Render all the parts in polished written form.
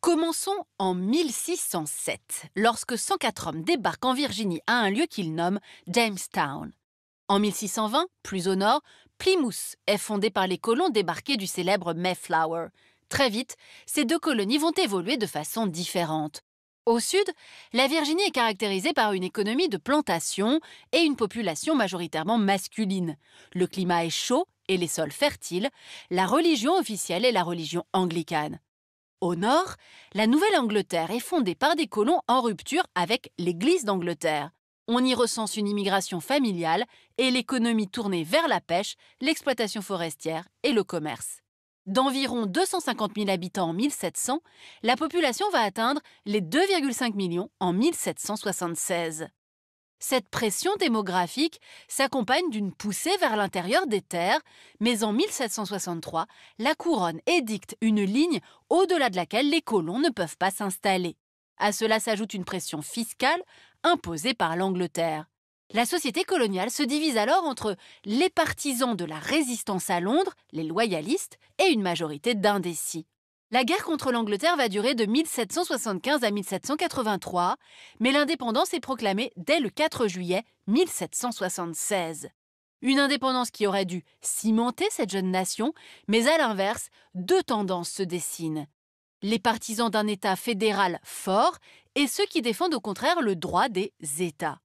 Commençons en 1607, lorsque 104 hommes débarquent en Virginie à un lieu qu'ils nomment Jamestown. En 1620, plus au nord, Plymouth est fondée par les colons débarqués du célèbre Mayflower. Très vite, ces deux colonies vont évoluer de façon différente. Au sud, la Virginie est caractérisée par une économie de plantation et une population majoritairement masculine. Le climat est chaud et les sols fertiles. La religion officielle est la religion anglicane. Au nord, la Nouvelle-Angleterre est fondée par des colons en rupture avec l'Église d'Angleterre. On y recense une immigration familiale et l'économie tournée vers la pêche, l'exploitation forestière et le commerce. D'environ 250 000 habitants en 1700, la population va atteindre les 2,5 millions en 1776. Cette pression démographique s'accompagne d'une poussée vers l'intérieur des terres, mais en 1763, la couronne édicte une ligne au-delà de laquelle les colons ne peuvent pas s'installer. À cela s'ajoute une pression fiscale imposée par l'Angleterre. La société coloniale se divise alors entre les partisans de la résistance à Londres, les loyalistes, et une majorité d'indécis. La guerre contre l'Angleterre va durer de 1775 à 1783, mais l'indépendance est proclamée dès le 4 juillet 1776. Une indépendance qui aurait dû cimenter cette jeune nation, mais à l'inverse, deux tendances se dessinent. Les partisans d'un État fédéral fort et ceux qui défendent au contraire le droit des États.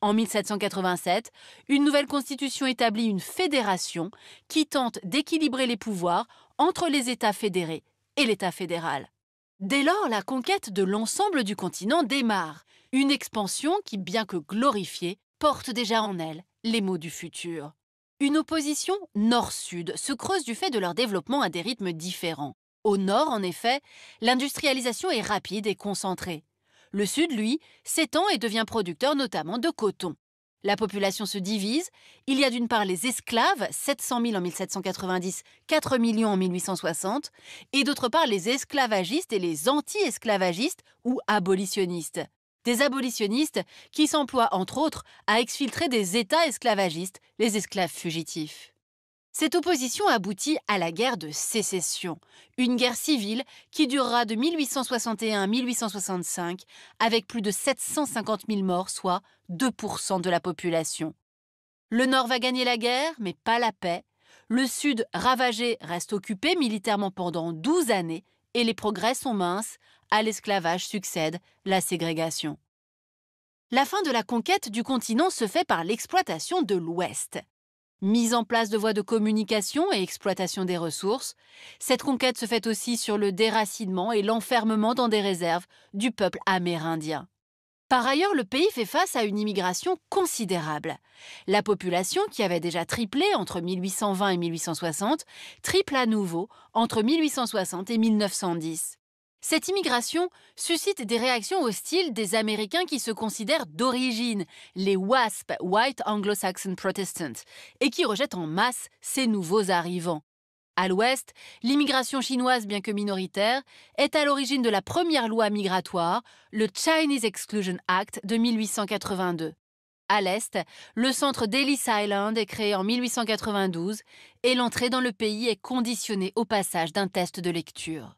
En 1787, une nouvelle constitution établit une fédération qui tente d'équilibrer les pouvoirs entre les États fédérés et l'État fédéral. Dès lors, la conquête de l'ensemble du continent démarre, une expansion qui, bien que glorifiée, porte déjà en elle les maux du futur. Une opposition nord-sud se creuse du fait de leur développement à des rythmes différents. Au nord, en effet, l'industrialisation est rapide et concentrée. Le sud, lui, s'étend et devient producteur notamment de coton. La population se divise. Il y a d'une part les esclaves, 700 000 en 1790, 4 millions en 1860, et d'autre part les esclavagistes et les anti-esclavagistes ou abolitionnistes. Des abolitionnistes qui s'emploient entre autres à exfiltrer des États esclavagistes, les esclaves fugitifs. Cette opposition aboutit à la guerre de Sécession, une guerre civile qui durera de 1861 à 1865 avec plus de 750 000 morts, soit 2% de la population. Le Nord va gagner la guerre, mais pas la paix. Le Sud, ravagé, reste occupé militairement pendant 12 années et les progrès sont minces. À l'esclavage succède la ségrégation. La fin de la conquête du continent se fait par l'exploitation de l'Ouest. Mise en place de voies de communication et exploitation des ressources, cette conquête se fait aussi sur le déracinement et l'enfermement dans des réserves du peuple amérindien. Par ailleurs, le pays fait face à une immigration considérable. La population, qui avait déjà triplé entre 1820 et 1860, triple à nouveau entre 1860 et 1910. Cette immigration suscite des réactions hostiles des Américains qui se considèrent d'origine, les WASP, White Anglo-Saxon Protestants, et qui rejettent en masse ces nouveaux arrivants. À l'ouest, l'immigration chinoise, bien que minoritaire, est à l'origine de la première loi migratoire, le Chinese Exclusion Act de 1882. À l'est, le centre d'Ellis Island est créé en 1892 et l'entrée dans le pays est conditionnée au passage d'un test de lecture.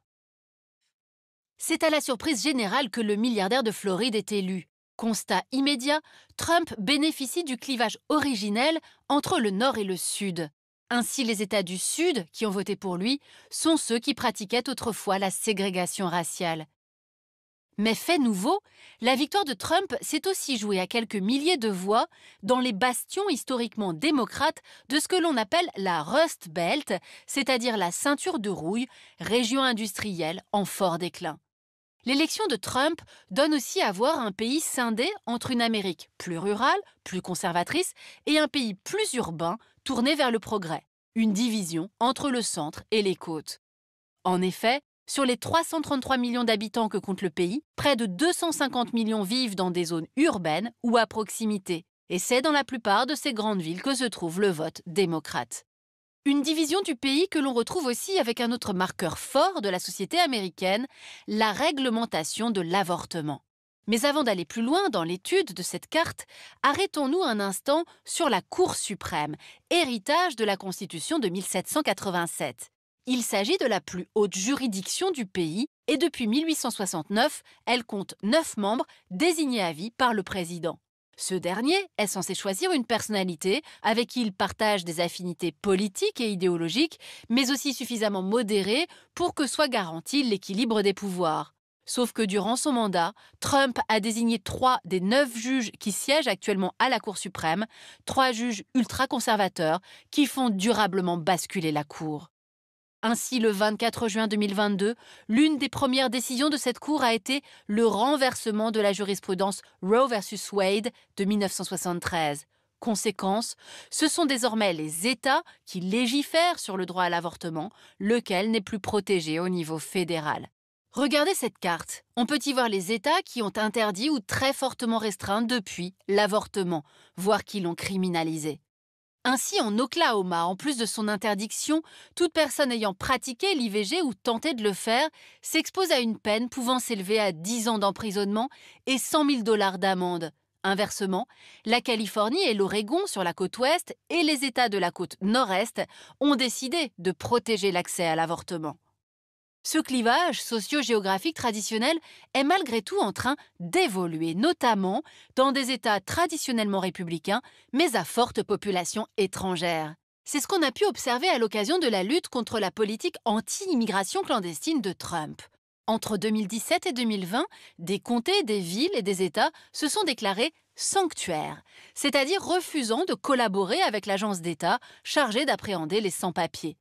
C'est à la surprise générale que le milliardaire de Floride est élu. Constat immédiat, Trump bénéficie du clivage originel entre le Nord et le Sud. Ainsi, les États du Sud, qui ont voté pour lui, sont ceux qui pratiquaient autrefois la ségrégation raciale. Mais fait nouveau, la victoire de Trump s'est aussi jouée à quelques milliers de voix dans les bastions historiquement démocrates de ce que l'on appelle la Rust Belt, c'est-à-dire la ceinture de rouille, région industrielle en fort déclin. L'élection de Trump donne aussi à voir un pays scindé entre une Amérique plus rurale, plus conservatrice, et un pays plus urbain, tourné vers le progrès. Une division entre le centre et les côtes. En effet, sur les 333 millions d'habitants que compte le pays, près de 250 millions vivent dans des zones urbaines ou à proximité. Et c'est dans la plupart de ces grandes villes que se trouve le vote démocrate. Une division du pays que l'on retrouve aussi avec un autre marqueur fort de la société américaine, la réglementation de l'avortement. Mais avant d'aller plus loin dans l'étude de cette carte, arrêtons-nous un instant sur la Cour suprême, héritage de la Constitution de 1787. Il s'agit de la plus haute juridiction du pays et depuis 1869, elle compte 9 membres désignés à vie par le président. Ce dernier est censé choisir une personnalité avec qui il partage des affinités politiques et idéologiques, mais aussi suffisamment modérées pour que soit garanti l'équilibre des pouvoirs. Sauf que durant son mandat, Trump a désigné 3 des 9 juges qui siègent actuellement à la Cour suprême, 3 juges ultra-conservateurs qui font durablement basculer la Cour. Ainsi, le 24 juin 2022, l'une des premières décisions de cette Cour a été le renversement de la jurisprudence Roe versus Wade de 1973. Conséquence, ce sont désormais les États qui légifèrent sur le droit à l'avortement, lequel n'est plus protégé au niveau fédéral. Regardez cette carte. On peut y voir les États qui ont interdit ou très fortement restreint depuis l'avortement, voire qui l'ont criminalisé. Ainsi, en Oklahoma, en plus de son interdiction, toute personne ayant pratiqué l'IVG ou tenté de le faire s'expose à une peine pouvant s'élever à 10 ans d'emprisonnement et 100 000 $ d'amende. Inversement, la Californie et l'Oregon sur la côte ouest et les États de la côte nord-est ont décidé de protéger l'accès à l'avortement. Ce clivage socio-géographique traditionnel est malgré tout en train d'évoluer, notamment dans des États traditionnellement républicains, mais à forte population étrangère. C'est ce qu'on a pu observer à l'occasion de la lutte contre la politique anti-immigration clandestine de Trump. Entre 2017 et 2020, des comtés, des villes et des États se sont déclarés sanctuaires, c'est-à-dire refusant de collaborer avec l'agence d'État chargée d'appréhender les sans-papiers.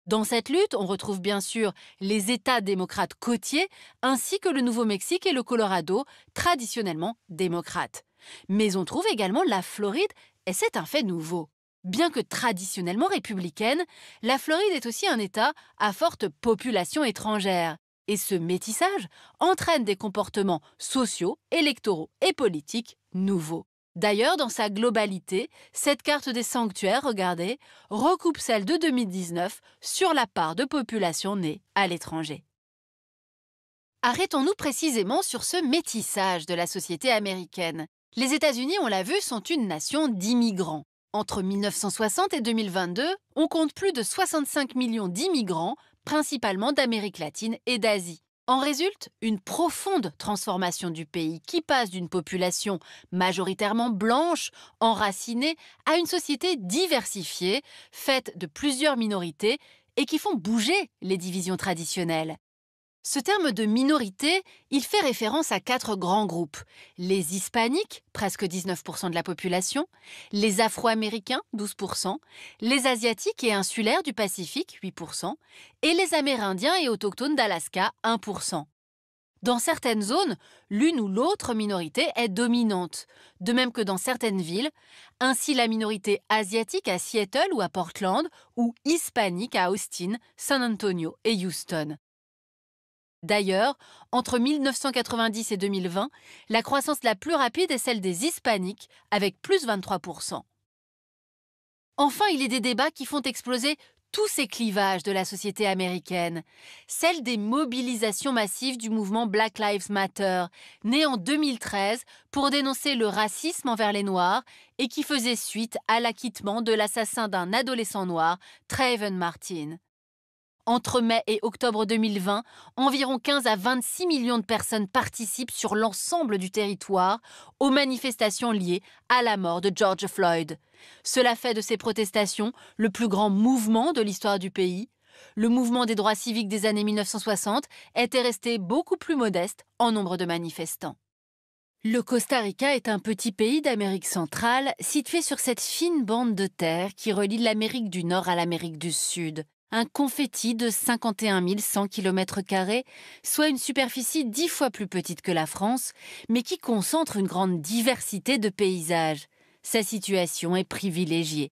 Dans cette lutte, on retrouve bien sûr les États démocrates côtiers, ainsi que le Nouveau-Mexique et le Colorado, traditionnellement démocrates. Mais on trouve également la Floride, et c'est un fait nouveau. Bien que traditionnellement républicaine, la Floride est aussi un État à forte population étrangère. Et ce métissage entraîne des comportements sociaux, électoraux et politiques nouveaux. D'ailleurs, dans sa globalité, cette carte des sanctuaires, regardez, recoupe celle de 2019 sur la part de population née à l'étranger. Arrêtons-nous précisément sur ce métissage de la société américaine. Les États-Unis, on l'a vu, sont une nation d'immigrants. Entre 1960 et 2022, on compte plus de 65 millions d'immigrants, principalement d'Amérique latine et d'Asie. En résulte une profonde transformation du pays qui passe d'une population majoritairement blanche, enracinée, à une société diversifiée, faite de plusieurs minorités et qui font bouger les divisions traditionnelles. Ce terme de minorité, il fait référence à 4 grands groupes. Les hispaniques, presque 19% de la population, les afro-américains, 12%, les asiatiques et insulaires du Pacifique, 8%, et les amérindiens et autochtones d'Alaska, 1%. Dans certaines zones, l'une ou l'autre minorité est dominante, de même que dans certaines villes, ainsi la minorité asiatique à Seattle ou à Portland, ou hispanique à Austin, San Antonio et Houston. D'ailleurs, entre 1990 et 2020, la croissance la plus rapide est celle des hispaniques, avec plus 23%. Enfin, il est des débats qui font exploser tous ces clivages de la société américaine. Celle des mobilisations massives du mouvement Black Lives Matter, né en 2013 pour dénoncer le racisme envers les Noirs et qui faisait suite à l'acquittement de l'assassin d'un adolescent noir, Trayvon Martin. Entre mai et octobre 2020, environ 15 à 26 millions de personnes participent sur l'ensemble du territoire aux manifestations liées à la mort de George Floyd. Cela fait de ces protestations le plus grand mouvement de l'histoire du pays. Le mouvement des droits civiques des années 1960 était resté beaucoup plus modeste en nombre de manifestants. Le Costa Rica est un petit pays d'Amérique centrale situé sur cette fine bande de terre qui relie l'Amérique du Nord à l'Amérique du Sud. Un confetti de 51 100 km², soit une superficie 10 fois plus petite que la France, mais qui concentre une grande diversité de paysages. Sa situation est privilégiée.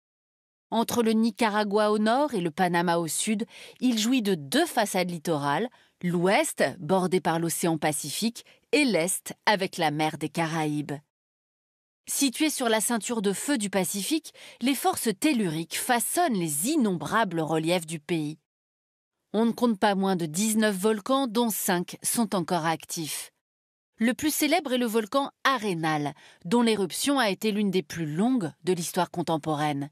Entre le Nicaragua au nord et le Panama au sud, il jouit de 2 façades littorales, l'ouest bordé par l'océan Pacifique et l'est avec la mer des Caraïbes. Situé sur la ceinture de feu du Pacifique, les forces telluriques façonnent les innombrables reliefs du pays. On ne compte pas moins de 19 volcans, dont 5 sont encore actifs. Le plus célèbre est le volcan Arenal, dont l'éruption a été l'une des plus longues de l'histoire contemporaine.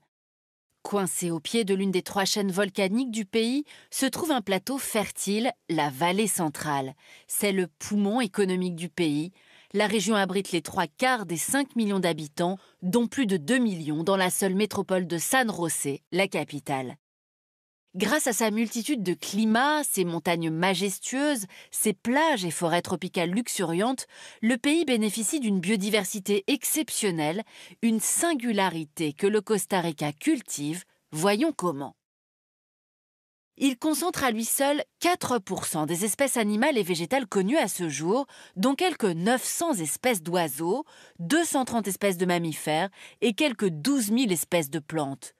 Coincé au pied de l'une des 3 chaînes volcaniques du pays, se trouve un plateau fertile, la vallée centrale. C'est le poumon économique du pays. La région abrite les 3/4 des 5 millions d'habitants, dont plus de 2 millions dans la seule métropole de San José, la capitale. Grâce à sa multitude de climats, ses montagnes majestueuses, ses plages et forêts tropicales luxuriantes, le pays bénéficie d'une biodiversité exceptionnelle, une singularité que le Costa Rica cultive. Voyons comment. Il concentre à lui seul 4% des espèces animales et végétales connues à ce jour, dont quelques 900 espèces d'oiseaux, 230 espèces de mammifères et quelques 12 000 espèces de plantes.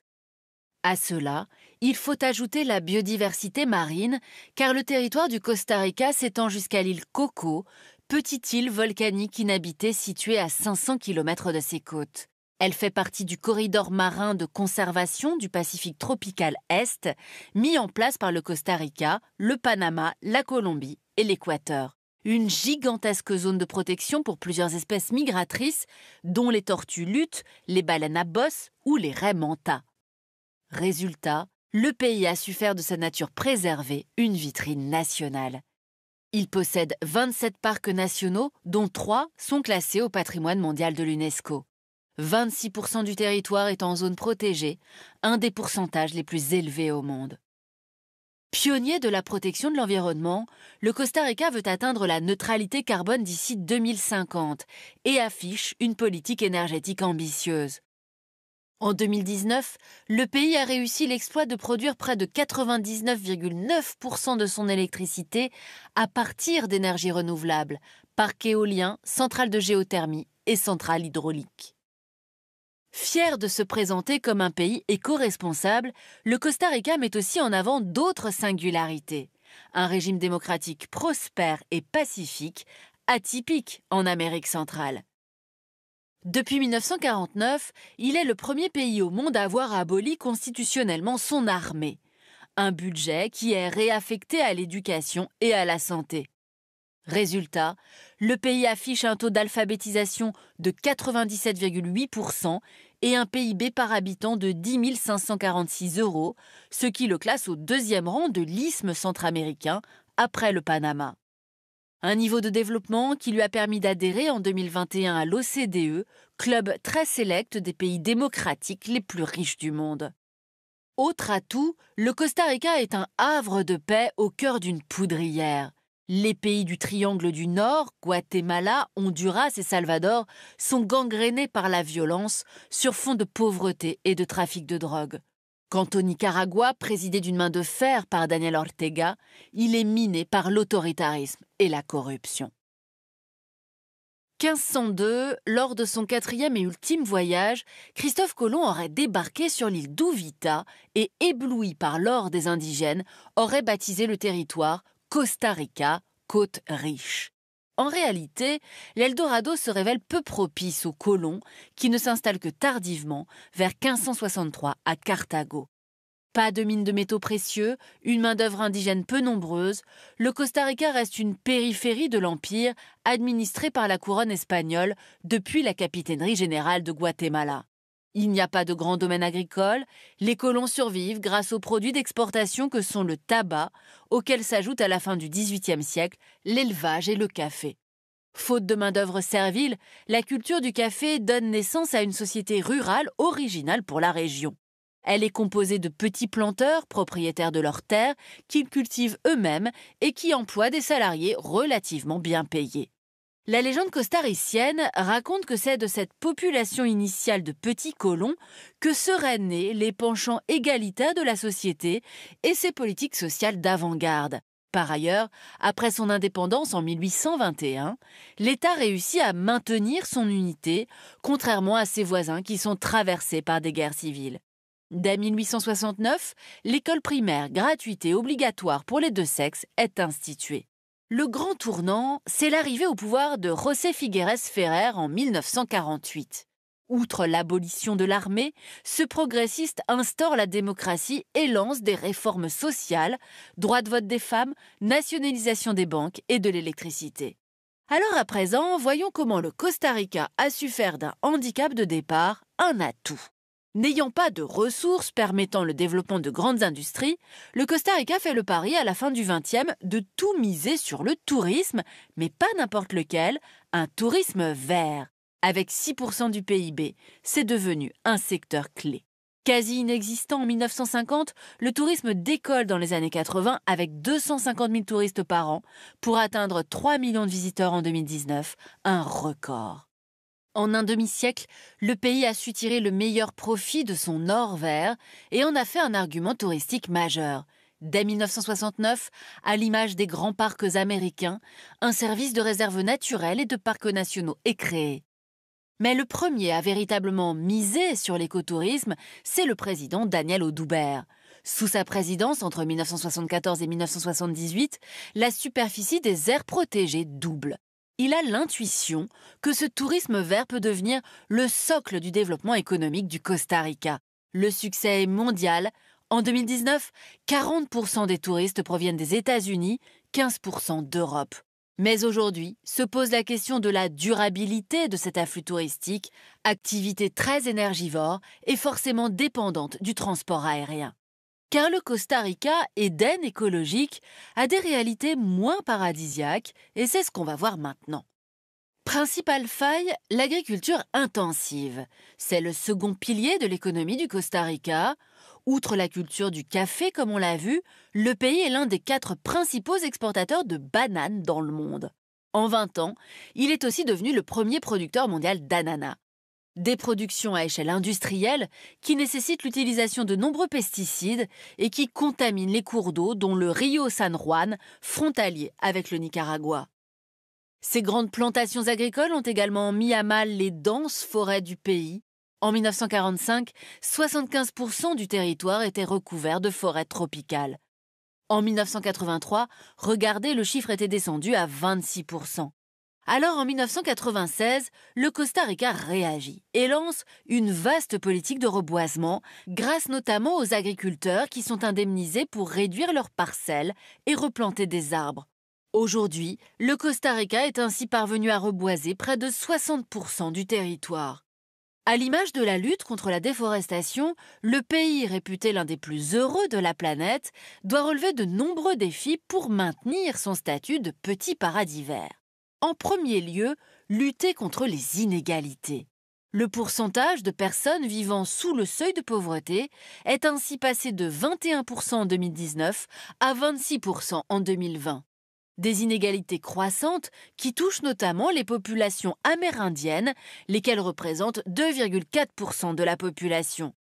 À cela, il faut ajouter la biodiversité marine, car le territoire du Costa Rica s'étend jusqu'à l'île Coco, petite île volcanique inhabitée située à 500 km de ses côtes. Elle fait partie du corridor marin de conservation du Pacifique tropical Est, mis en place par le Costa Rica, le Panama, la Colombie et l'Équateur. Une gigantesque zone de protection pour plusieurs espèces migratrices, dont les tortues luttes, les baleines à bosse ou les raies manta. Résultat, le pays a su faire de sa nature préservée une vitrine nationale. Il possède 27 parcs nationaux, dont 3 sont classés au patrimoine mondial de l'UNESCO. 26% du territoire est en zone protégée, un des pourcentages les plus élevés au monde. Pionnier de la protection de l'environnement, le Costa Rica veut atteindre la neutralité carbone d'ici 2050 et affiche une politique énergétique ambitieuse. En 2019, le pays a réussi l'exploit de produire près de 99,9% de son électricité à partir d'énergies renouvelables, parcs éoliens, centrales de géothermie et centrales hydrauliques. Fier de se présenter comme un pays éco-responsable, le Costa Rica met aussi en avant d'autres singularités. Un régime démocratique prospère et pacifique, atypique en Amérique centrale. Depuis 1949, il est le premier pays au monde à avoir aboli constitutionnellement son armée. Un budget qui est réaffecté à l'éducation et à la santé. Résultat, le pays affiche un taux d'alphabétisation de 97,8% et un PIB par habitant de 10 546 €, ce qui le classe au 2e rang de l'isthme centra-américain, après le Panama. Un niveau de développement qui lui a permis d'adhérer en 2021 à l'OCDE, club très sélect des pays démocratiques les plus riches du monde. Autre atout, le Costa Rica est un havre de paix au cœur d'une poudrière. Les pays du triangle du Nord, Guatemala, Honduras et Salvador, sont gangrénés par la violence sur fond de pauvreté et de trafic de drogue. Quant au Nicaragua, présidé d'une main de fer par Daniel Ortega, il est miné par l'autoritarisme et la corruption. 1502, lors de son 4e et ultime voyage, Christophe Colomb aurait débarqué sur l'île d'Uvita et, ébloui par l'or des indigènes, aurait baptisé le territoire Costa Rica, côte riche. En réalité, l'Eldorado se révèle peu propice aux colons qui ne s'installent que tardivement, vers 1563 à Carthago. Pas de mines de métaux précieux, une main-d'œuvre indigène peu nombreuse, le Costa Rica reste une périphérie de l'Empire administrée par la couronne espagnole depuis la capitainerie générale de Guatemala. Il n'y a pas de grands domaines agricoles, les colons survivent grâce aux produits d'exportation que sont le tabac, auxquels s'ajoutent à la fin du XVIIIe siècle l'élevage et le café. Faute de main-d'œuvre servile, la culture du café donne naissance à une société rurale originale pour la région. Elle est composée de petits planteurs, propriétaires de leurs terres, qu'ils cultivent eux-mêmes et qui emploient des salariés relativement bien payés. La légende costaricienne raconte que c'est de cette population initiale de petits colons que seraient nés les penchants égalitaires de la société et ses politiques sociales d'avant-garde. Par ailleurs, après son indépendance en 1821, l'État réussit à maintenir son unité, contrairement à ses voisins qui sont traversés par des guerres civiles. Dès 1869, l'école primaire gratuite et obligatoire pour les deux sexes est instituée. Le grand tournant, c'est l'arrivée au pouvoir de José Figueres Ferrer en 1948. Outre l'abolition de l'armée, ce progressiste instaure la démocratie et lance des réformes sociales, droit de vote des femmes, nationalisation des banques et de l'électricité. Alors à présent, voyons comment le Costa Rica a su faire d'un handicap de départ un atout. N'ayant pas de ressources permettant le développement de grandes industries, le Costa Rica fait le pari à la fin du XXe de tout miser sur le tourisme, mais pas n'importe lequel, un tourisme vert. Avec 6% du PIB, c'est devenu un secteur clé. Quasi inexistant en 1950, le tourisme décolle dans les années 80 avec 250 000 touristes par an pour atteindre 3 millions de visiteurs en 2019, un record. En un demi-siècle, le pays a su tirer le meilleur profit de son or vert et en a fait un argument touristique majeur. Dès 1969, à l'image des grands parcs américains, un service de réserve naturelle et de parcs nationaux est créé. Mais le premier à véritablement miser sur l'écotourisme, c'est le président Daniel Audubert. Sous sa présidence, entre 1974 et 1978, la superficie des aires protégées double. Il a l'intuition que ce tourisme vert peut devenir le socle du développement économique du Costa Rica. Le succès est mondial. En 2019, 40% des touristes proviennent des États-Unis, 15% d'Europe. Mais aujourd'hui, se pose la question de la durabilité de cet afflux touristique, activité très énergivore et forcément dépendante du transport aérien. Car le Costa Rica, Éden écologique, a des réalités moins paradisiaques et c'est ce qu'on va voir maintenant. Principale faille, l'agriculture intensive. C'est le second pilier de l'économie du Costa Rica. Outre la culture du café, comme on l'a vu, le pays est l'un des 4 principaux exportateurs de bananes dans le monde. En 20 ans, il est aussi devenu le premier producteur mondial d'ananas. Des productions à échelle industrielle qui nécessitent l'utilisation de nombreux pesticides et qui contaminent les cours d'eau dont le Rio San Juan, frontalier avec le Nicaragua. Ces grandes plantations agricoles ont également mis à mal les denses forêts du pays. En 1945, 75% du territoire était recouvert de forêts tropicales. En 1983, regardez, le chiffre était descendu à 26%. Alors en 1996, le Costa Rica réagit et lance une vaste politique de reboisement grâce notamment aux agriculteurs qui sont indemnisés pour réduire leurs parcelles et replanter des arbres. Aujourd'hui, le Costa Rica est ainsi parvenu à reboiser près de 60% du territoire. À l'image de la lutte contre la déforestation, le pays, réputé l'un des plus heureux de la planète, doit relever de nombreux défis pour maintenir son statut de petit paradis vert. En premier lieu, lutter contre les inégalités. Le pourcentage de personnes vivant sous le seuil de pauvreté est ainsi passé de 21% en 2019 à 26% en 2020. Des inégalités croissantes qui touchent notamment les populations amérindiennes, lesquelles représentent 2,4% de la population.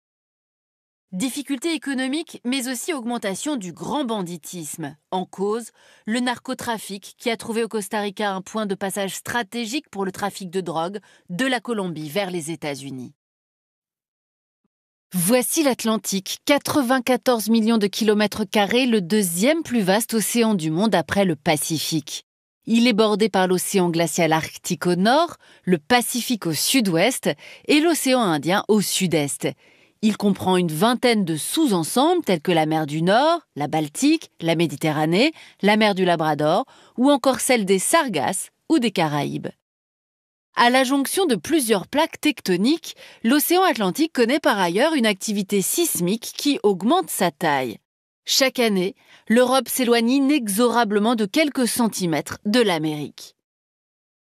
Difficultés économiques, mais aussi augmentation du grand banditisme. En cause, le narcotrafic qui a trouvé au Costa Rica un point de passage stratégique pour le trafic de drogue de la Colombie vers les États-Unis. Voici l'Atlantique, 94 millions de kilomètres carrés, le deuxième plus vaste océan du monde après le Pacifique. Il est bordé par l'océan glacial arctique au nord, le Pacifique au sud-ouest et l'océan Indien au sud-est. Il comprend une vingtaine de sous-ensembles tels que la mer du Nord, la Baltique, la Méditerranée, la mer du Labrador ou encore celle des Sargasses ou des Caraïbes. À la jonction de plusieurs plaques tectoniques, l'océan Atlantique connaît par ailleurs une activité sismique qui augmente sa taille. Chaque année, l'Europe s'éloigne inexorablement de quelques centimètres de l'Amérique.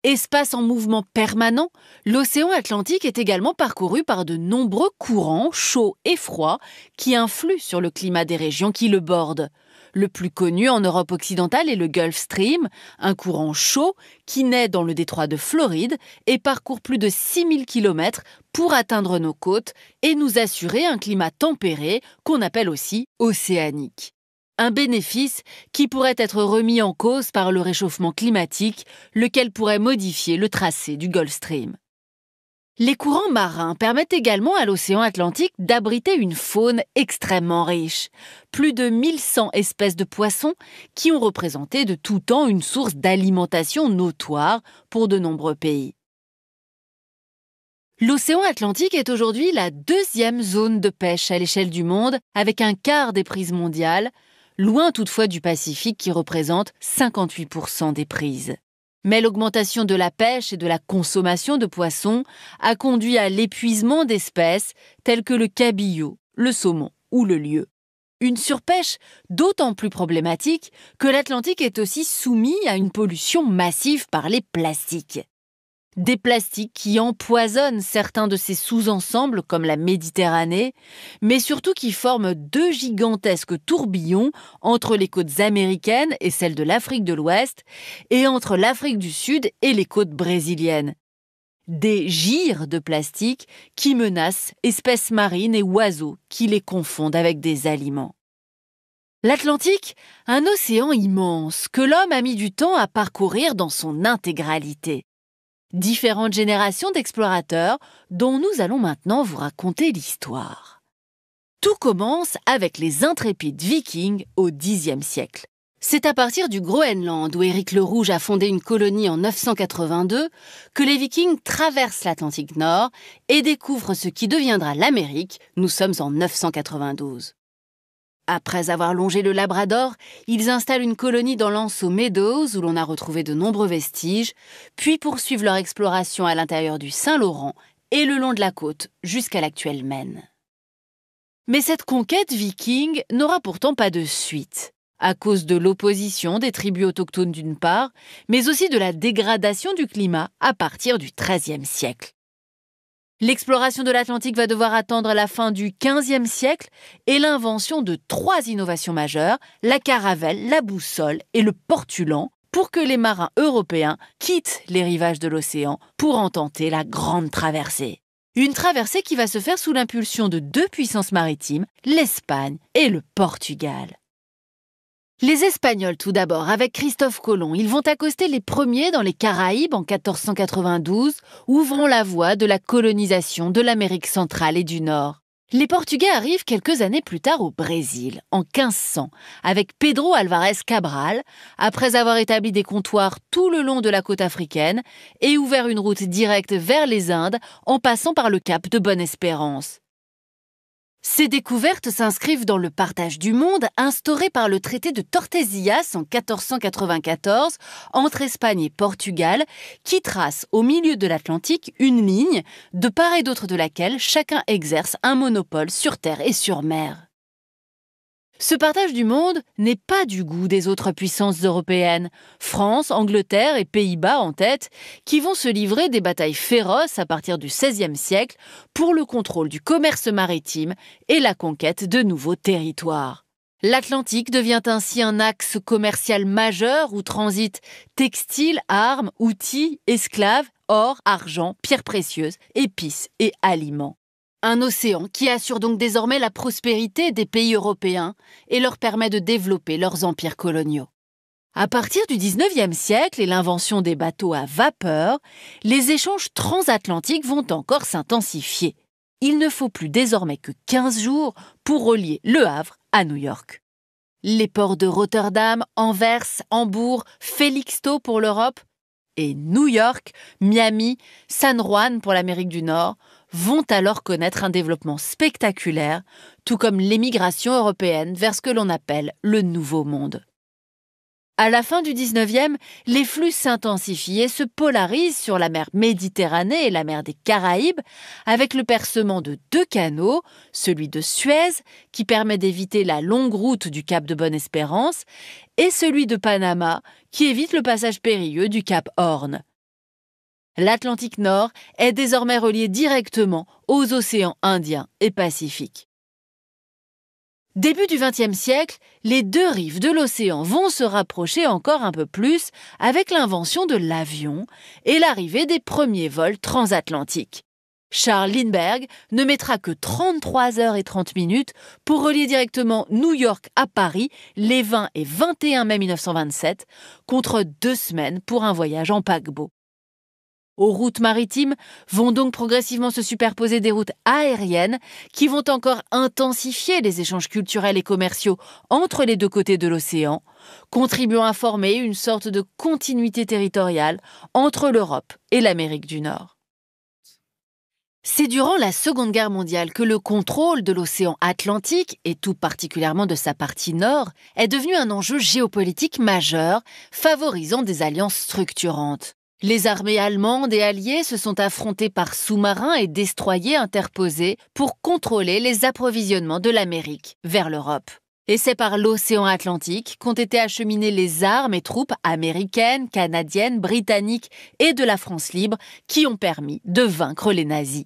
Espace en mouvement permanent, l'océan Atlantique est également parcouru par de nombreux courants chauds et froids qui influent sur le climat des régions qui le bordent. Le plus connu en Europe occidentale est le Gulf Stream, un courant chaud qui naît dans le détroit de Floride et parcourt plus de 6000 km pour atteindre nos côtes et nous assurer un climat tempéré qu'on appelle aussi océanique. Un bénéfice qui pourrait être remis en cause par le réchauffement climatique, lequel pourrait modifier le tracé du Gulf Stream. Les courants marins permettent également à l'océan Atlantique d'abriter une faune extrêmement riche. Plus de 1100 espèces de poissons qui ont représenté de tout temps une source d'alimentation notoire pour de nombreux pays. L'océan Atlantique est aujourd'hui la deuxième zone de pêche à l'échelle du monde, avec un quart des prises mondiales, loin toutefois du Pacifique qui représente 58% des prises. Mais l'augmentation de la pêche et de la consommation de poissons a conduit à l'épuisement d'espèces telles que le cabillaud, le saumon ou le lieu. Une surpêche d'autant plus problématique que l'Atlantique est aussi soumis à une pollution massive par les plastiques. Des plastiques qui empoisonnent certains de ses sous-ensembles comme la Méditerranée, mais surtout qui forment deux gigantesques tourbillons entre les côtes américaines et celles de l'Afrique de l'Ouest et entre l'Afrique du Sud et les côtes brésiliennes. Des gyres de plastique qui menacent espèces marines et oiseaux qui les confondent avec des aliments. L'Atlantique, un océan immense que l'homme a mis du temps à parcourir dans son intégralité. Différentes générations d'explorateurs dont nous allons maintenant vous raconter l'histoire. Tout commence avec les intrépides Vikings au Xe siècle. C'est à partir du Groenland, où Éric le Rouge a fondé une colonie en 982, que les Vikings traversent l'Atlantique Nord et découvrent ce qui deviendra l'Amérique. Nous sommes en 992. Après avoir longé le Labrador, ils installent une colonie dans l'Anse aux Meadows où l'on a retrouvé de nombreux vestiges, puis poursuivent leur exploration à l'intérieur du Saint-Laurent et le long de la côte jusqu'à l'actuelle Maine. Mais cette conquête viking n'aura pourtant pas de suite, à cause de l'opposition des tribus autochtones d'une part, mais aussi de la dégradation du climat à partir du XIIIe siècle. L'exploration de l'Atlantique va devoir attendre la fin du XVe siècle et l'invention de 3 innovations majeures, la caravelle, la boussole et le portulan, pour que les marins européens quittent les rivages de l'océan pour en tenter la grande traversée. Une traversée qui va se faire sous l'impulsion de 2 puissances maritimes, l'Espagne et le Portugal. Les Espagnols tout d'abord, avec Christophe Colomb, ils vont accoster les premiers dans les Caraïbes en 1492, ouvrant la voie de la colonisation de l'Amérique centrale et du Nord. Les Portugais arrivent quelques années plus tard au Brésil, en 1500, avec Pedro Álvarez Cabral, après avoir établi des comptoirs tout le long de la côte africaine et ouvert une route directe vers les Indes en passant par le cap de Bonne-Espérance. Ces découvertes s'inscrivent dans le partage du monde instauré par le traité de Tordesillas en 1494 entre Espagne et Portugal, qui trace au milieu de l'Atlantique une ligne de part et d'autre de laquelle chacun exerce un monopole sur terre et sur mer. Ce partage du monde n'est pas du goût des autres puissances européennes, France, Angleterre et Pays-Bas en tête, qui vont se livrer des batailles féroces à partir du XVIe siècle pour le contrôle du commerce maritime et la conquête de nouveaux territoires. L'Atlantique devient ainsi un axe commercial majeur où transitent textiles, armes, outils, esclaves, or, argent, pierres précieuses, épices et aliments. Un océan qui assure donc désormais la prospérité des pays européens et leur permet de développer leurs empires coloniaux. À partir du XIXe siècle et l'invention des bateaux à vapeur, les échanges transatlantiques vont encore s'intensifier. Il ne faut plus désormais que 15 jours pour relier Le Havre à New York. Les ports de Rotterdam, Anvers, Hambourg, Felixstowe pour l'Europe et New York, Miami, San Juan pour l'Amérique du Nord vont alors connaître un développement spectaculaire, tout comme l'émigration européenne vers ce que l'on appelle le Nouveau Monde. À la fin du XIXe, les flux s'intensifient et se polarisent sur la mer Méditerranée et la mer des Caraïbes, avec le percement de 2 canaux, celui de Suez, qui permet d'éviter la longue route du cap de Bonne-Espérance, et celui de Panama, qui évite le passage périlleux du cap Horn. L'Atlantique Nord est désormais relié directement aux océans Indien et Pacifique. Début du XXe siècle, les 2 rives de l'océan vont se rapprocher encore un peu plus avec l'invention de l'avion et l'arrivée des premiers vols transatlantiques. Charles Lindbergh ne mettra que 33 heures et 30 minutes pour relier directement New York à Paris les 20 et 21 mai 1927, contre 2 semaines pour un voyage en paquebot. Aux routes maritimes vont donc progressivement se superposer des routes aériennes qui vont encore intensifier les échanges culturels et commerciaux entre les 2 côtés de l'océan, contribuant à former une sorte de continuité territoriale entre l'Europe et l'Amérique du Nord. C'est durant la Seconde Guerre mondiale que le contrôle de l'océan Atlantique, et tout particulièrement de sa partie nord, est devenu un enjeu géopolitique majeur, favorisant des alliances structurantes. Les armées allemandes et alliées se sont affrontées par sous-marins et destroyers interposés pour contrôler les approvisionnements de l'Amérique vers l'Europe. Et c'est par l'océan Atlantique qu'ont été acheminées les armes et troupes américaines, canadiennes, britanniques et de la France libre qui ont permis de vaincre les nazis.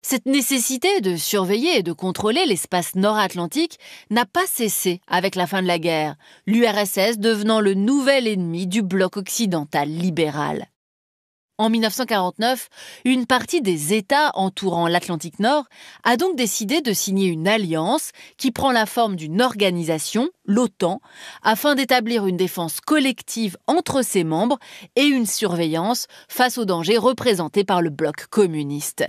Cette nécessité de surveiller et de contrôler l'espace nord-atlantique n'a pas cessé avec la fin de la guerre, l'URSS devenant le nouvel ennemi du bloc occidental libéral. En 1949, une partie des États entourant l'Atlantique Nord a donc décidé de signer une alliance qui prend la forme d'une organisation, l'OTAN, afin d'établir une défense collective entre ses membres et une surveillance face aux dangers représentés par le bloc communiste.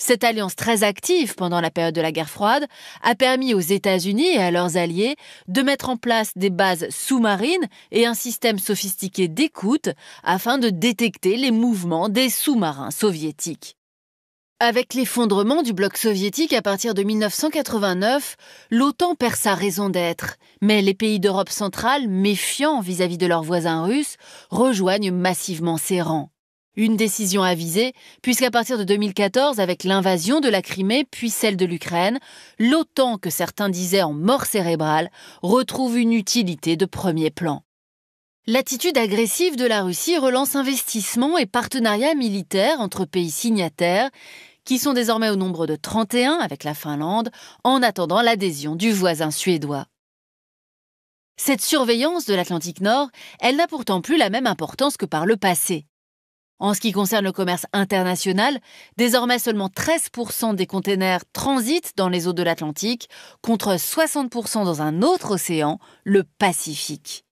Cette alliance très active pendant la période de la guerre froide a permis aux États-Unis et à leurs alliés de mettre en place des bases sous-marines et un système sophistiqué d'écoute afin de détecter les mouvements des sous-marins soviétiques. Avec l'effondrement du bloc soviétique à partir de 1989, l'OTAN perd sa raison d'être, mais les pays d'Europe centrale, méfiants vis-à-vis de leurs voisins russes, rejoignent massivement ses rangs. Une décision avisée, puisqu'à partir de 2014, avec l'invasion de la Crimée puis celle de l'Ukraine, l'OTAN, que certains disaient en mort cérébrale, retrouve une utilité de premier plan. L'attitude agressive de la Russie relance investissements et partenariats militaires entre pays signataires, qui sont désormais au nombre de 31 avec la Finlande, en attendant l'adhésion du voisin suédois. Cette surveillance de l'Atlantique Nord, elle n'a pourtant plus la même importance que par le passé. En ce qui concerne le commerce international, désormais seulement 13% des containers transitent dans les eaux de l'Atlantique, contre 60% dans un autre océan, le Pacifique.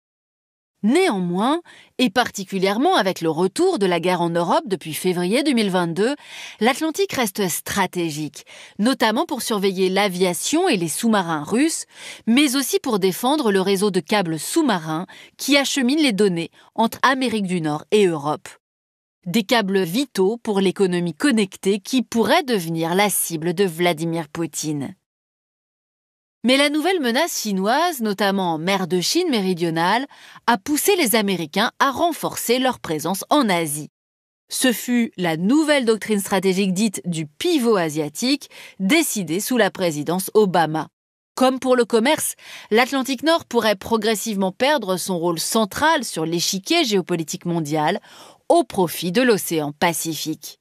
Néanmoins, et particulièrement avec le retour de la guerre en Europe depuis février 2022, l'Atlantique reste stratégique, notamment pour surveiller l'aviation et les sous-marins russes, mais aussi pour défendre le réseau de câbles sous-marins qui acheminent les données entre Amérique du Nord et Europe. Des câbles vitaux pour l'économie connectée qui pourrait devenir la cible de Vladimir Poutine. Mais la nouvelle menace chinoise, notamment en mer de Chine méridionale, a poussé les Américains à renforcer leur présence en Asie. Ce fut la nouvelle doctrine stratégique dite du pivot asiatique, décidée sous la présidence Obama. Comme pour le commerce, l'Atlantique Nord pourrait progressivement perdre son rôle central sur l'échiquier géopolitique mondial au profit de l'océan Pacifique.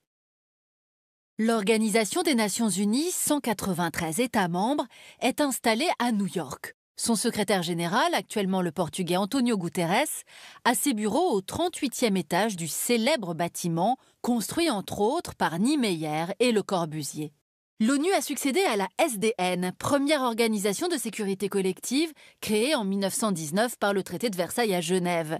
L'Organisation des Nations Unies, 193 États membres, est installée à New York. Son secrétaire général, actuellement le Portugais António Guterres, a ses bureaux au 38e étage du célèbre bâtiment, construit entre autres par Niemeyer et Le Corbusier. L'ONU a succédé à la SDN, première organisation de sécurité collective créée en 1919 par le traité de Versailles à Genève.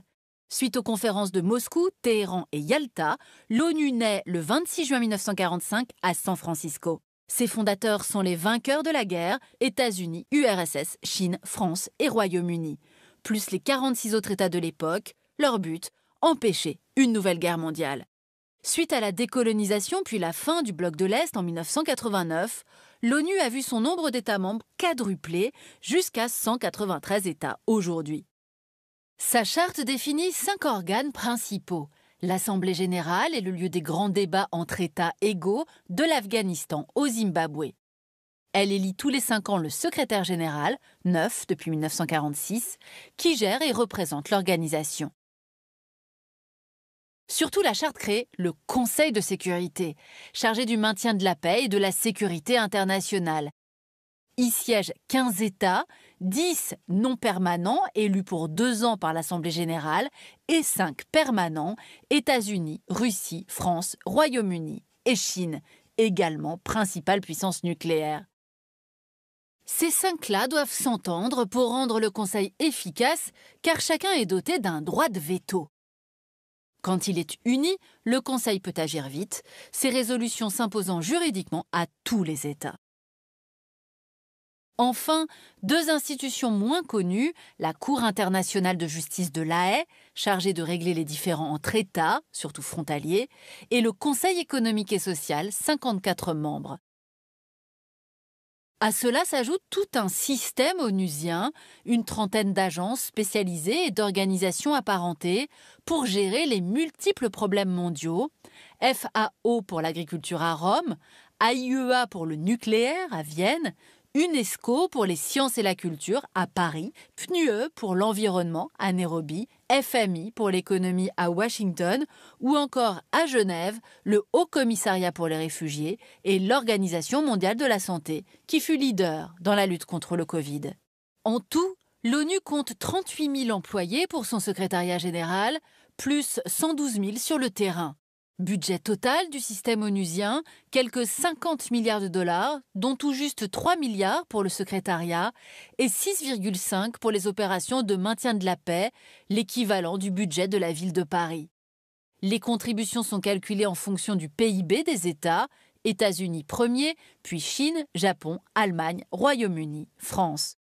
Suite aux conférences de Moscou, Téhéran et Yalta, l'ONU naît le 26 juin 1945 à San Francisco. Ses fondateurs sont les vainqueurs de la guerre, États-Unis, URSS, Chine, France et Royaume-Uni, plus les 46 autres États de l'époque. Leur but, empêcher une nouvelle guerre mondiale. Suite à la décolonisation puis la fin du bloc de l'Est en 1989, l'ONU a vu son nombre d'États membres quadrupler jusqu'à 193 États aujourd'hui. Sa charte définit 5 organes principaux. L'Assemblée générale est le lieu des grands débats entre États égaux de l'Afghanistan au Zimbabwe. Elle élit tous les 5 ans le secrétaire général, 9 depuis 1946, qui gère et représente l'organisation. Surtout, la charte crée le Conseil de sécurité, chargé du maintien de la paix et de la sécurité internationale. Y siègent 15 États, 10 non permanents élus pour 2 ans par l'Assemblée générale et 5 permanents, États-Unis, Russie, France, Royaume-Uni et Chine, également principale puissance nucléaire. Ces 5-là doivent s'entendre pour rendre le Conseil efficace car chacun est doté d'un droit de veto. Quand il est uni, le Conseil peut agir vite, ses résolutions s'imposant juridiquement à tous les États. Enfin, deux institutions moins connues, la Cour internationale de justice de La Haye, chargée de régler les différends entre États, surtout frontaliers, et le Conseil économique et social, 54 membres. À cela s'ajoute tout un système onusien, une trentaine d'agences spécialisées et d'organisations apparentées pour gérer les multiples problèmes mondiaux, FAO pour l'agriculture à Rome, AIEA pour le nucléaire à Vienne, UNESCO pour les sciences et la culture à Paris, PNUE pour l'environnement à Nairobi, FMI pour l'économie à Washington ou encore à Genève, le Haut Commissariat pour les réfugiés et l'Organisation mondiale de la santé qui fut leader dans la lutte contre le Covid. En tout, l'ONU compte 38 000 employés pour son secrétariat général, plus 112 000 sur le terrain. Budget total du système onusien, quelques 50 milliards de dollars, dont tout juste 3 milliards pour le secrétariat et 6,5 pour les opérations de maintien de la paix, l'équivalent du budget de la ville de Paris. Les contributions sont calculées en fonction du PIB des États, États-Unis premier, puis Chine, Japon, Allemagne, Royaume-Uni, France.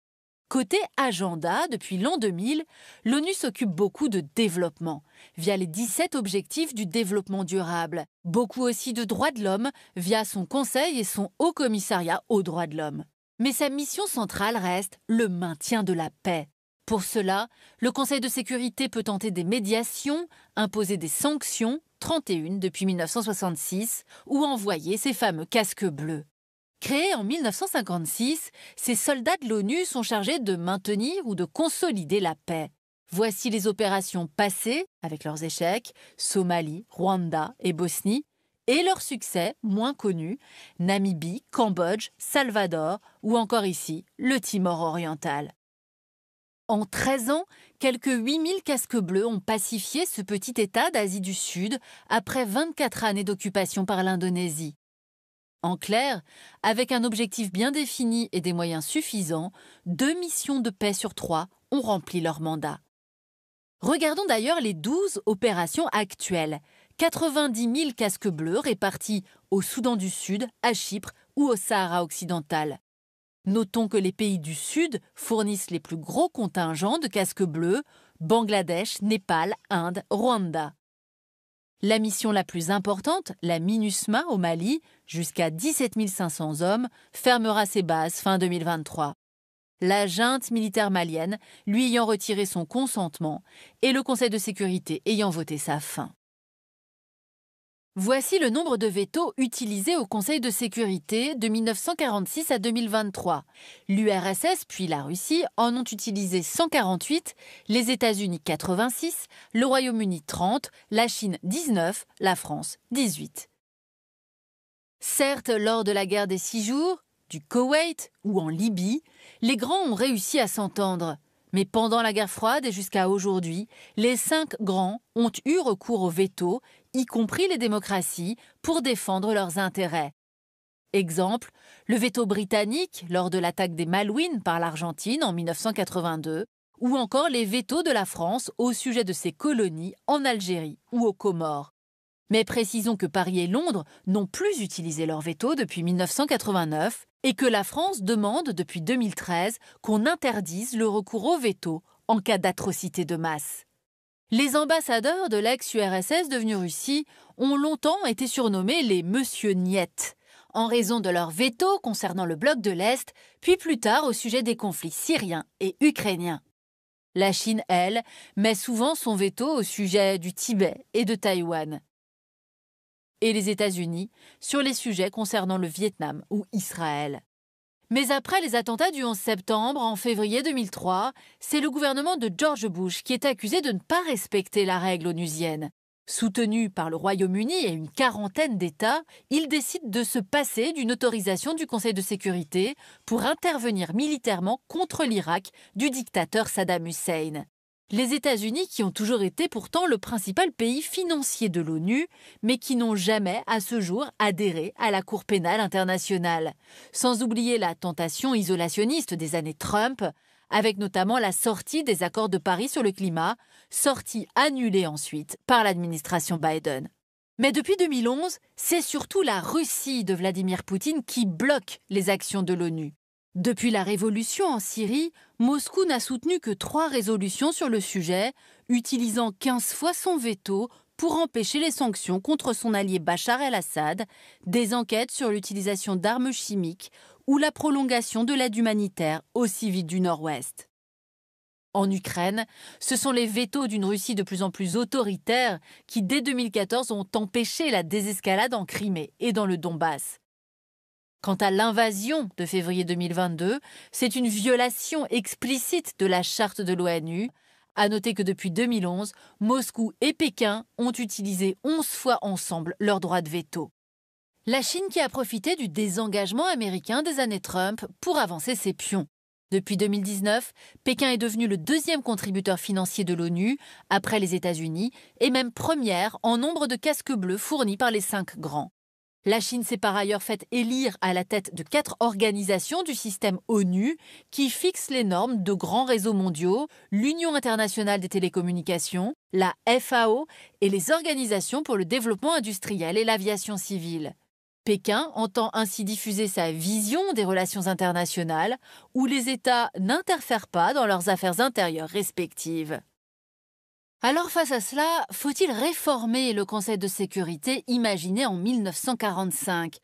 Côté agenda, depuis l'an 2000, l'ONU s'occupe beaucoup de développement, via les 17 objectifs du développement durable. Beaucoup aussi de droits de l'homme, via son Conseil et son Haut Commissariat aux droits de l'homme. Mais sa mission centrale reste le maintien de la paix. Pour cela, le Conseil de sécurité peut tenter des médiations, imposer des sanctions, 31 depuis 1966, ou envoyer ses fameux casques bleus. Créés en 1956, ces soldats de l'ONU sont chargés de maintenir ou de consolider la paix. Voici les opérations passées, avec leurs échecs, Somalie, Rwanda et Bosnie, et leurs succès moins connus, Namibie, Cambodge, Salvador ou encore ici, le Timor oriental. En 13 ans, quelques 8000 casques bleus ont pacifié ce petit État d'Asie du Sud après 24 années d'occupation par l'Indonésie. En clair, avec un objectif bien défini et des moyens suffisants, 2 missions de paix sur 3 ont rempli leur mandat. Regardons d'ailleurs les 12 opérations actuelles. 90 000 casques bleus répartis au Soudan du Sud, à Chypre ou au Sahara occidental. Notons que les pays du Sud fournissent les plus gros contingents de casques bleus, Bangladesh, Népal, Inde, Rwanda. La mission la plus importante, la MINUSMA au Mali, jusqu'à 17 500 hommes, fermera ses bases fin 2023. La junte militaire malienne lui ayant retiré son consentement et le Conseil de sécurité ayant voté sa fin. Voici le nombre de vétos utilisés au Conseil de sécurité de 1946 à 2023. L'URSS puis la Russie en ont utilisé 148, les États-Unis 86, le Royaume-Uni 30, la Chine 19, la France 18. Certes, lors de la guerre des 6 jours, du Koweït ou en Libye, les grands ont réussi à s'entendre. Mais pendant la guerre froide et jusqu'à aujourd'hui, les 5 grands ont eu recours au veto, y compris les démocraties, pour défendre leurs intérêts. Exemple, le veto britannique lors de l'attaque des Malouines par l'Argentine en 1982, ou encore les vétos de la France au sujet de ses colonies en Algérie ou aux Comores. Mais précisons que Paris et Londres n'ont plus utilisé leur veto depuis 1989 et que la France demande depuis 2013 qu'on interdise le recours au veto en cas d'atrocité de masse. Les ambassadeurs de l'ex-URSS devenus Russie ont longtemps été surnommés les Monsieur Niet, en raison de leur veto concernant le bloc de l'Est, puis plus tard au sujet des conflits syriens et ukrainiens. La Chine, elle, met souvent son veto au sujet du Tibet et de Taïwan. Et les États-Unis sur les sujets concernant le Vietnam ou Israël. Mais après les attentats du 11 septembre, en février 2003, c'est le gouvernement de George Bush qui est accusé de ne pas respecter la règle onusienne. Soutenu par le Royaume-Uni et une quarantaine d'États, il décide de se passer d'une autorisation du Conseil de sécurité pour intervenir militairement contre l'Irak du dictateur Saddam Hussein. Les États-Unis, qui ont toujours été pourtant le principal pays financier de l'ONU, mais qui n'ont jamais, à ce jour, adhéré à la Cour pénale internationale. Sans oublier la tentation isolationniste des années Trump, avec notamment la sortie des accords de Paris sur le climat, sortie annulée ensuite par l'administration Biden. Mais depuis 2011, c'est surtout la Russie de Vladimir Poutine qui bloque les actions de l'ONU. Depuis la révolution en Syrie, Moscou n'a soutenu que 3 résolutions sur le sujet, utilisant 15 fois son veto pour empêcher les sanctions contre son allié Bachar el-Assad, des enquêtes sur l'utilisation d'armes chimiques ou la prolongation de l'aide humanitaire aux civils du Nord-Ouest. En Ukraine, ce sont les vétos d'une Russie de plus en plus autoritaire qui, dès 2014, ont empêché la désescalade en Crimée et dans le Donbass. Quant à l'invasion de février 2022, c'est une violation explicite de la charte de l'ONU. À noter que depuis 2011, Moscou et Pékin ont utilisé 11 fois ensemble leur droit de veto. La Chine qui a profité du désengagement américain des années Trump pour avancer ses pions. Depuis 2019, Pékin est devenu le 2e contributeur financier de l'ONU, après les États-Unis, et même première en nombre de casques bleus fournis par les 5 grands. La Chine s'est par ailleurs faite élire à la tête de 4 organisations du système ONU qui fixent les normes de grands réseaux mondiaux, l'Union internationale des télécommunications, la FAO et les organisations pour le développement industriel et l'aviation civile. Pékin entend ainsi diffuser sa vision des relations internationales où les États n'interfèrent pas dans leurs affaires intérieures respectives. Alors face à cela, faut-il réformer le Conseil de sécurité imaginé en 1945 ?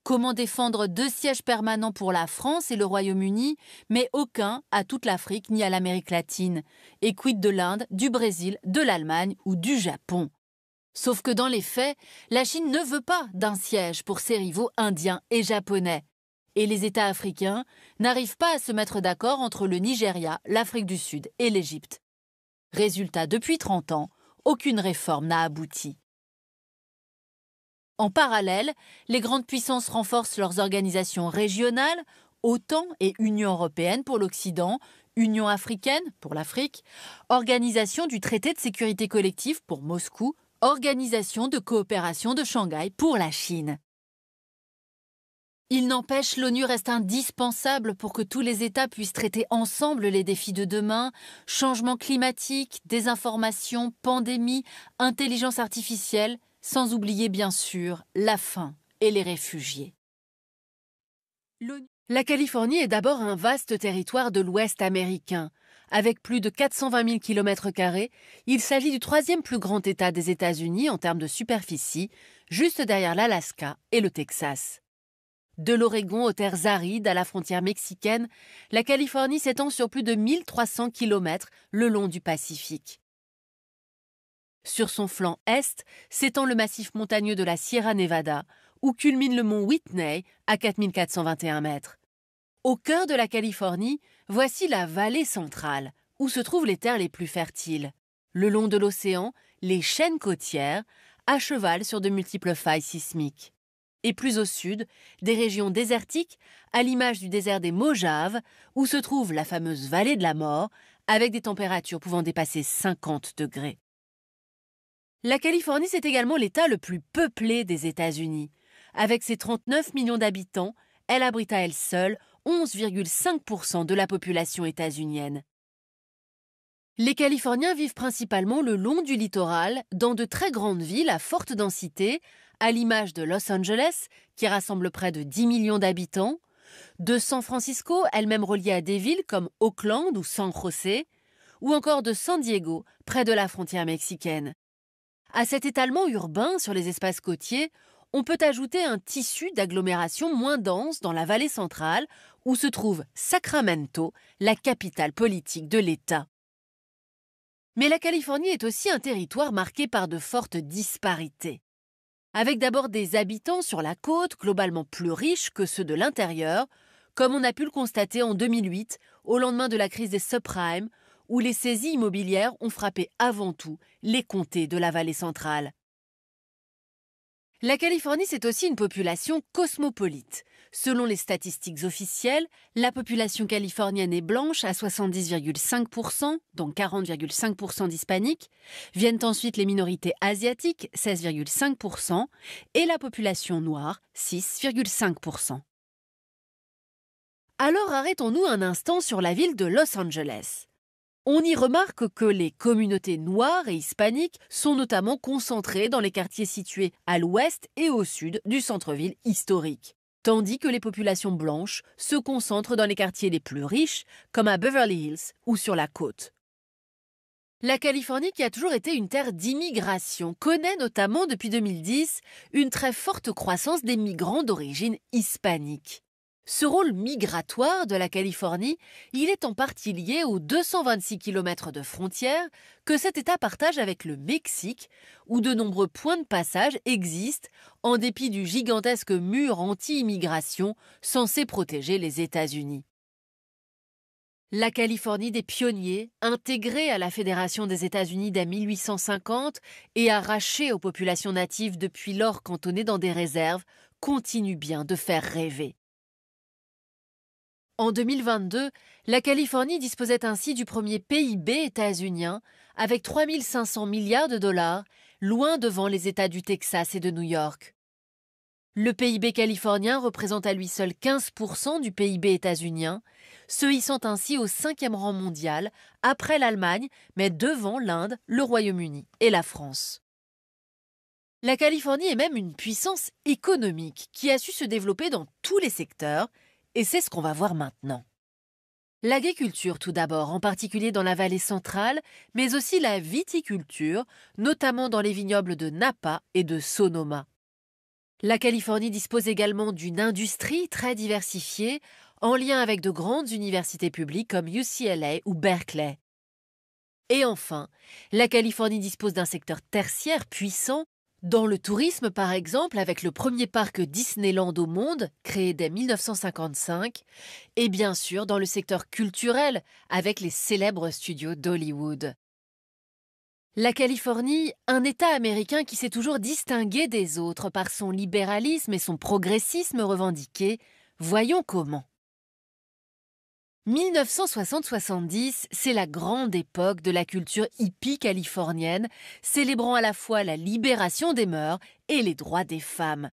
Comment défendre 2 sièges permanents pour la France et le Royaume-Uni, mais aucun à toute l'Afrique ni à l'Amérique latine ? Et quid de l'Inde, du Brésil, de l'Allemagne ou du Japon ? Sauf que dans les faits, la Chine ne veut pas d'un siège pour ses rivaux indiens et japonais. Et les États africains n'arrivent pas à se mettre d'accord entre le Nigeria, l'Afrique du Sud et l'Égypte. Résultat, depuis 30 ans, aucune réforme n'a abouti. En parallèle, les grandes puissances renforcent leurs organisations régionales, OTAN et Union européenne pour l'Occident, Union africaine pour l'Afrique, Organisation du traité de sécurité collective pour Moscou, Organisation de coopération de Shanghai pour la Chine. Il n'empêche, l'ONU reste indispensable pour que tous les États puissent traiter ensemble les défis de demain, changement climatique, désinformation, pandémie, intelligence artificielle, sans oublier bien sûr la faim et les réfugiés. La Californie est d'abord un vaste territoire de l'Ouest américain. Avec plus de 420 000 km², il s'agit du 3e plus grand État des États-Unis en termes de superficie, juste derrière l'Alaska et le Texas. De l'Oregon aux terres arides à la frontière mexicaine, la Californie s'étend sur plus de 1300 km le long du Pacifique. Sur son flanc est s'étend le massif montagneux de la Sierra Nevada, où culmine le mont Whitney à 4421 mètres. Au cœur de la Californie, voici la vallée centrale, où se trouvent les terres les plus fertiles. Le long de l'océan, les chaînes côtières, à cheval sur de multiples failles sismiques. Et plus au sud, des régions désertiques, à l'image du désert des Mojaves, où se trouve la fameuse vallée de la mort, avec des températures pouvant dépasser 50 degrés. La Californie, c'est également l'État le plus peuplé des États-Unis. Avec ses 39 millions d'habitants, elle abrite à elle seule 11,5% de la population états-unienne. Les Californiens vivent principalement le long du littoral, dans de très grandes villes à forte densité, à l'image de Los Angeles, qui rassemble près de 10 millions d'habitants, de San Francisco, elle-même reliée à des villes comme Oakland ou San José, ou encore de San Diego, près de la frontière mexicaine. À cet étalement urbain sur les espaces côtiers, on peut ajouter un tissu d'agglomération moins dense dans la vallée centrale, où se trouve Sacramento, la capitale politique de l'État. Mais la Californie est aussi un territoire marqué par de fortes disparités. Avec d'abord des habitants sur la côte globalement plus riches que ceux de l'intérieur, comme on a pu le constater en 2008, au lendemain de la crise des subprimes, où les saisies immobilières ont frappé avant tout les comtés de la vallée centrale. La Californie, c'est aussi une population cosmopolite. Selon les statistiques officielles, la population californienne est blanche à 70,5%, dont 40,5% d'hispaniques. Viennent ensuite les minorités asiatiques, 16,5%, et la population noire, 6,5%. Alors arrêtons-nous un instant sur la ville de Los Angeles. On y remarque que les communautés noires et hispaniques sont notamment concentrées dans les quartiers situés à l'ouest et au sud du centre-ville historique. tandis que les populations blanches se concentrent dans les quartiers les plus riches, comme à Beverly Hills ou sur la côte. La Californie, qui a toujours été une terre d'immigration, connaît notamment depuis 2010 une très forte croissance des migrants d'origine hispanique. Ce rôle migratoire de la Californie, il est en partie lié aux 226 km de frontières que cet État partage avec le Mexique, où de nombreux points de passage existent en dépit du gigantesque mur anti-immigration censé protéger les États-Unis. La Californie des pionniers, intégrée à la Fédération des États-Unis dès 1850 et arrachée aux populations natives depuis lors cantonnée dans des réserves, continue bien de faire rêver. En 2022, la Californie disposait ainsi du premier PIB états-unien avec 3 500 milliards de dollars, loin devant les États du Texas et de New York. Le PIB californien représente à lui seul 15% du PIB états-unien, se hissant ainsi au 5e rang mondial, après l'Allemagne, mais devant l'Inde, le Royaume-Uni et la France. La Californie est même une puissance économique qui a su se développer dans tous les secteurs, et c'est ce qu'on va voir maintenant. L'agriculture tout d'abord, en particulier dans la vallée centrale, mais aussi la viticulture, notamment dans les vignobles de Napa et de Sonoma. La Californie dispose également d'une industrie très diversifiée, en lien avec de grandes universités publiques comme UCLA ou Berkeley. Et enfin, la Californie dispose d'un secteur tertiaire puissant, dans le tourisme par exemple, avec le premier parc Disneyland au monde, créé dès 1955, et bien sûr dans le secteur culturel, avec les célèbres studios d'Hollywood. La Californie, un État américain qui s'est toujours distingué des autres par son libéralisme et son progressisme revendiqué, voyons comment. 1960-70, c'est la grande époque de la culture hippie californienne, célébrant à la fois la libération des mœurs et les droits des femmes.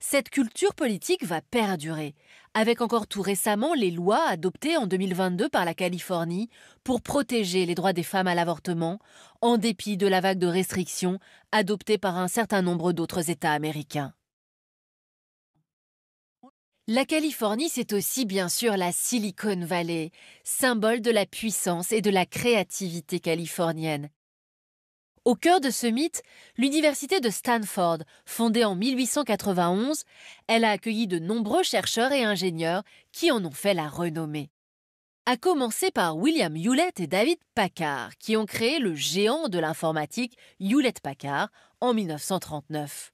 Cette culture politique va perdurer, avec encore tout récemment les lois adoptées en 2022 par la Californie pour protéger les droits des femmes à l'avortement, en dépit de la vague de restrictions adoptée par un certain nombre d'autres États américains. La Californie, c'est aussi bien sûr la Silicon Valley, symbole de la puissance et de la créativité californienne. Au cœur de ce mythe, l'université de Stanford, fondée en 1891, elle a accueilli de nombreux chercheurs et ingénieurs qui en ont fait la renommée. À commencer par William Hewlett et David Packard, qui ont créé le géant de l'informatique Hewlett-Packard en 1939.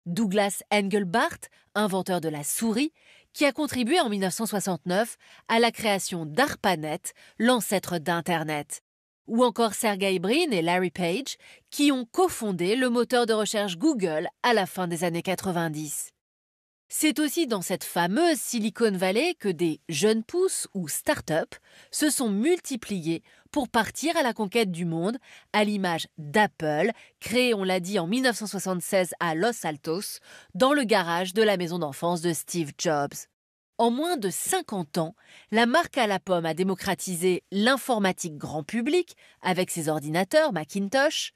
Douglas Engelbart, inventeur de la souris, qui a contribué en 1969 à la création d'ARPANET, l'ancêtre d'Internet. Ou encore Sergey Brin et Larry Page, qui ont cofondé le moteur de recherche Google à la fin des années 90. C'est aussi dans cette fameuse Silicon Valley que des jeunes pousses ou start-up se sont multipliés pour partir à la conquête du monde, à l'image d'Apple, créé, on l'a dit, en 1976 à Los Altos, dans le garage de la maison d'enfance de Steve Jobs. En moins de 50 ans, la marque à la pomme a démocratisé l'informatique grand public avec ses ordinateurs Macintosh,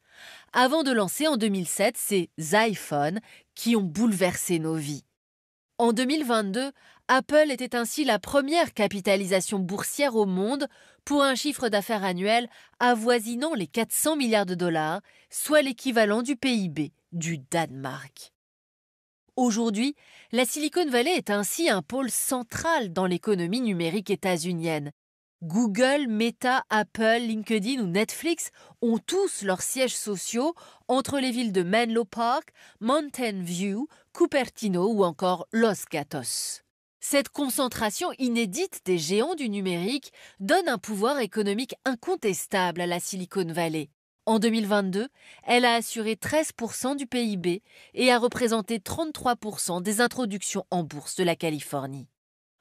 avant de lancer en 2007 ses iPhones qui ont bouleversé nos vies. En 2022, Apple était ainsi la première capitalisation boursière au monde pour un chiffre d'affaires annuel avoisinant les 400 milliards de dollars, soit l'équivalent du PIB du Danemark. Aujourd'hui, la Silicon Valley est ainsi un pôle central dans l'économie numérique états-unienne. Google, Meta, Apple, LinkedIn ou Netflix ont tous leurs sièges sociaux entre les villes de Menlo Park, Mountain View, Cupertino ou encore Los Gatos. Cette concentration inédite des géants du numérique donne un pouvoir économique incontestable à la Silicon Valley. En 2022, elle a assuré 13% du PIB et a représenté 33% des introductions en bourse de la Californie.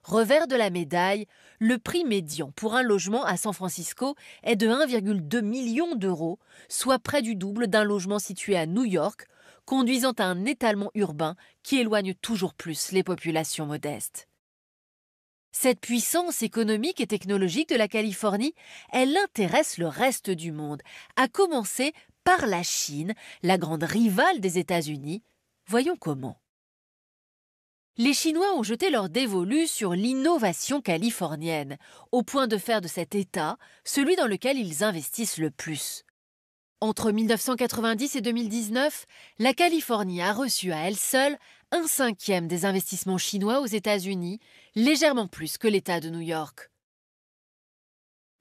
Revers de la médaille, le prix médian pour un logement à San Francisco est de 1,2 million d'euros, soit près du double d'un logement situé à New York, conduisant à un étalement urbain qui éloigne toujours plus les populations modestes. Cette puissance économique et technologique de la Californie, elle intéresse le reste du monde, à commencer par la Chine, la grande rivale des États-Unis. Voyons comment. Les Chinois ont jeté leur dévolu sur l'innovation californienne, au point de faire de cet État celui dans lequel ils investissent le plus. Entre 1990 et 2019, la Californie a reçu à elle seule 1/5 des investissements chinois aux États-Unis, légèrement plus que l'État de New York.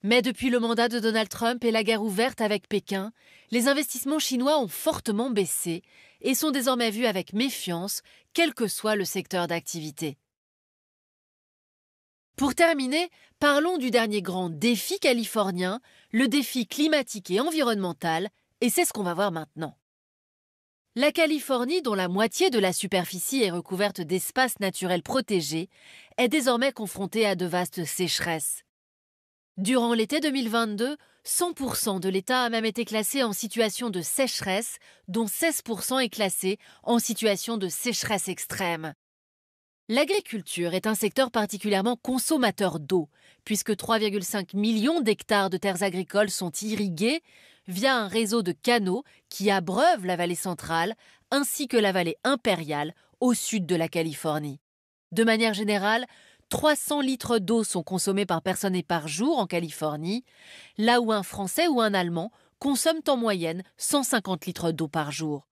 Mais depuis le mandat de Donald Trump et la guerre ouverte avec Pékin, les investissements chinois ont fortement baissé et sont désormais vus avec méfiance, quel que soit le secteur d'activité. Pour terminer, parlons du dernier grand défi californien, le défi climatique et environnemental, et c'est ce qu'on va voir maintenant. La Californie, dont la moitié de la superficie est recouverte d'espaces naturels protégés, est désormais confrontée à de vastes sécheresses. Durant l'été 2022, 100% de l'État a même été classé en situation de sécheresse, dont 16% est classé en situation de sécheresse extrême. L'agriculture est un secteur particulièrement consommateur d'eau, puisque 3,5 millions d'hectares de terres agricoles sont irrigués via un réseau de canaux qui abreuvent la vallée centrale ainsi que la vallée impériale au sud de la Californie. De manière générale, 300 litres d'eau sont consommés par personne et par jour en Californie, là où un Français ou un Allemand consomment en moyenne 150 litres d'eau par jour.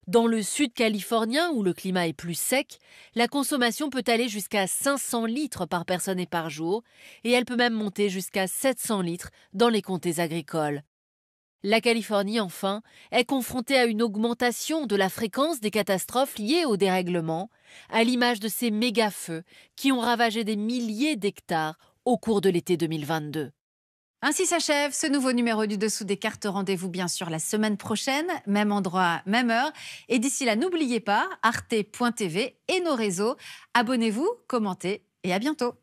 Dans le sud californien, où le climat est plus sec, la consommation peut aller jusqu'à 500 litres par personne et par jour, et elle peut même monter jusqu'à 700 litres dans les comtés agricoles. La Californie, enfin, est confrontée à une augmentation de la fréquence des catastrophes liées au dérèglement, à l'image de ces méga-feux qui ont ravagé des milliers d'hectares au cours de l'été 2022. Ainsi s'achève ce nouveau numéro du Dessous des cartes. Rendez-vous bien sûr la semaine prochaine, même endroit, même heure. Et d'ici là, n'oubliez pas, arte.tv et nos réseaux. Abonnez-vous, commentez et à bientôt.